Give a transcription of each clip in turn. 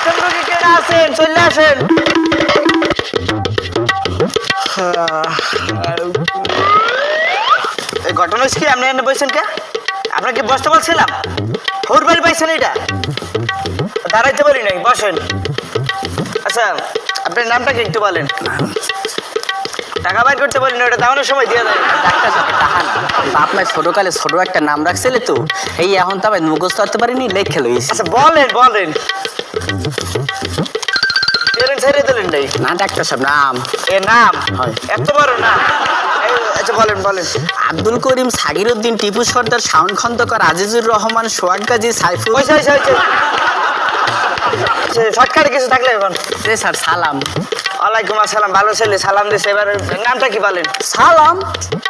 আছেন রোগী কেডা আছেন চলে আসেন এই ঘটনা কি আপনি এনে বসেন কে আপনাকে কি বসতে বলছিলাম হোর বাড়ি পাইছেন এটা দাঁড়াইতে পারি নাই বসেন আচ্ছা আপনার নামটা কি একটু বলেন টাকা বাইর করতে বলি না ওটা দামানোর সময় দিয়ে দেয় ডাক্তার সাহেব টাকা না আপনার ছোটকালে ছোট একটা নাম রাখছিলে তো এই এখন তো আমি মুখস্থ করতে পারিনি লেখে লইছি। আচ্ছা বলেন বলেন ছেড়ে দিলেন নাই না ডাক্তার সাহেব নাম এ নাম হয়। এত বড় নাম আচ্ছা বলেন বলেন আব্দুল করিম সাগিরউদ্দিন টিপু সর্দার শাওন খন্দকার আজিজুর রহমান সোহাগ গাজী সাইফুল শর্টকাটে কিছু থাকলে এখন স্যার সালাম। ওয়ালাইকুম আসসালাম ভালো ছেলে সালাম দিছে এবার নামটা কি বলেন সালাম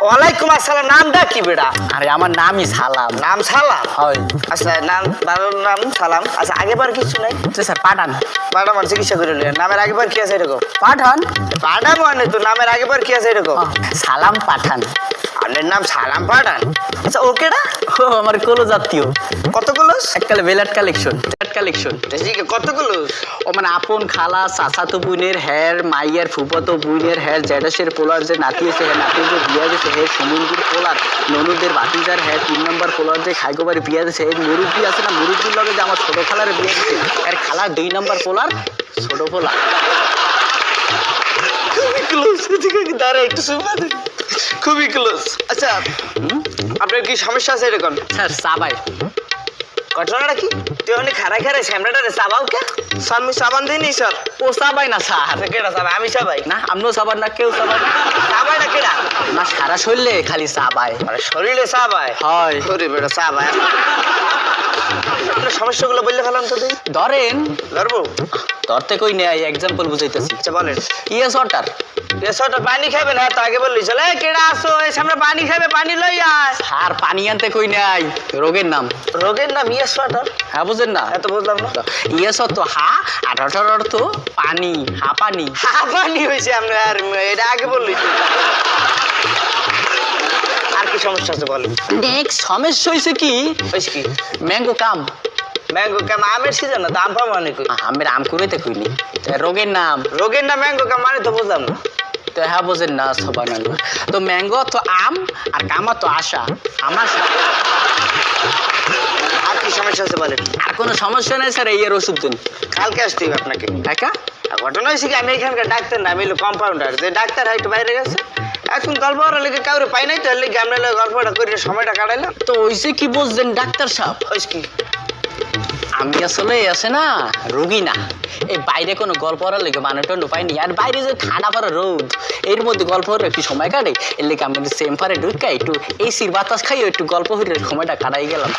ওয়ালাইকুম আসসালাম নামটা কি বেটা আরে আমার নামই সালাম। নাম সালাম হয় আচ্ছা নাম ভালো নাম সালাম আচ্ছা আগেবার কিছু নাই স্যার পাঠান পাঠা মানে চিকিৎসা করে নিলেন নামের আগেবার কি আছে এরকম পাঠান পাঠা মানে তো নামের আগেবার কি আছে এরকম সালাম পাঠান আপনার নাম সালাম পাঠান আচ্ছা ওকেটা ও আমার কোলো জাতীয় কতগুলো এককালে বেলাট কালেকশন কতগুলো ও মানে আপন খালা চাচাতো বুনের হের মাইয়ার ফুফাতো বুনের হের জেডাসের পোলার যে নাতি আছে হে নাতির যে বিয়া গেছে হে সমুদ্রের পোলার ননুদের ভাতিজার হে 3 নম্বর পোলার যে খাইগোবারে বিয়া গেছে হে মুরব্বী আছে না মুরব্বীর লগে যে আমার ছোট খালার বিয়া গেছে এর খালার 2 নম্বর পোলার ছোট পোলা খুবই ক্লোজ এদিকে দাঁড়া একটু শুনবা খুবই ক্লোজ আচ্ছা আপনার কি সমস্যা আছে এরকম স্যার সাবাই ঘটনাটা কি তুই অনেক খারাই খারাই স্যামরাটারে চাবাও কে আমি সাবান দিইনি স্যার ও সাবাই না স্যার কেডা চাবাই আমি চাবাই না আমরাও সাবান না কেউ সাবাই চাবাই না কেডা না সারা শরীরে খালি সাবাই আরে শরীরে চাবাই হয় ওরে বেটা চাবাই আপনার সমস্যাগুলো বললে ফেলাম তো তুই ধরেন ধরবো ধরতে কই নেই এক্সাম্পল বুঝাইতেছি আচ্ছা বলেন ইয়েস ওয়াটার রেসর্টে পানি খাবে না তো আগে বললি চলে কেডা আসো এই সামনে পানি খাবে পানি লই আয় আর পানি আনতে কই নাই রোগের নাম রোগের নাম ইয়েস ওয়াটার হ্যাঁ বুঝেন না এত বুঝলাম না ইয়েস তো হা আর ওটার অর্থ পানি হা পানি পানি হয়েছে আপনি আর এটা আগে বললি তো আর কি সমস্যা আছে বলেন নেক্সট সমস্যা হয়েছে কি হয়েছে কি ম্যাঙ্গো কাম ম্যাঙ্গো কাম আমের সিজন না দাম পাবো মানে কই আমের আম কইতে কইনি রোগের নাম রোগের নাম ম্যাঙ্গো কাম মানে তো বুঝলাম না তো হ্যাঁ বুঝেন না সবাই না তো ম্যাঙ্গো তো আম আর কামা তো আশা আমার আর কি সমস্যা আছে বলেন আর কোনো সমস্যা নেই স্যার এই এর ওষুধ দিন কালকে আসতে হবে আপনাকে একা আর ঘটনা হয়েছে কি আমি এখানকার ডাক্তার না আমি হলো কম্পাউন্ডার যে ডাক্তার হয়তো বাইরে গেছে এখন গল্প করার লেগে কাউরে পাই নাই তো এর লেগে আমরা গল্পটা করে সময়টা কাটাইলাম তো ওইসে কি বুঝলেন ডাক্তার সাহেব হয়েছে কি আমি আসলে আছে না রোগী না এই বাইরে কোনো গল্প করার লেগে মানুষটা পাইনি আর বাইরে যে ঠান্ডা পড়া রোদ এর মধ্যে গল্প করে একটু সময় কাটে এর লেগে আমি চেম্বারে ঢুকে একটু এসির বাতাস খাইও একটু গল্প হইলে সময়টা কাটাই গেলাম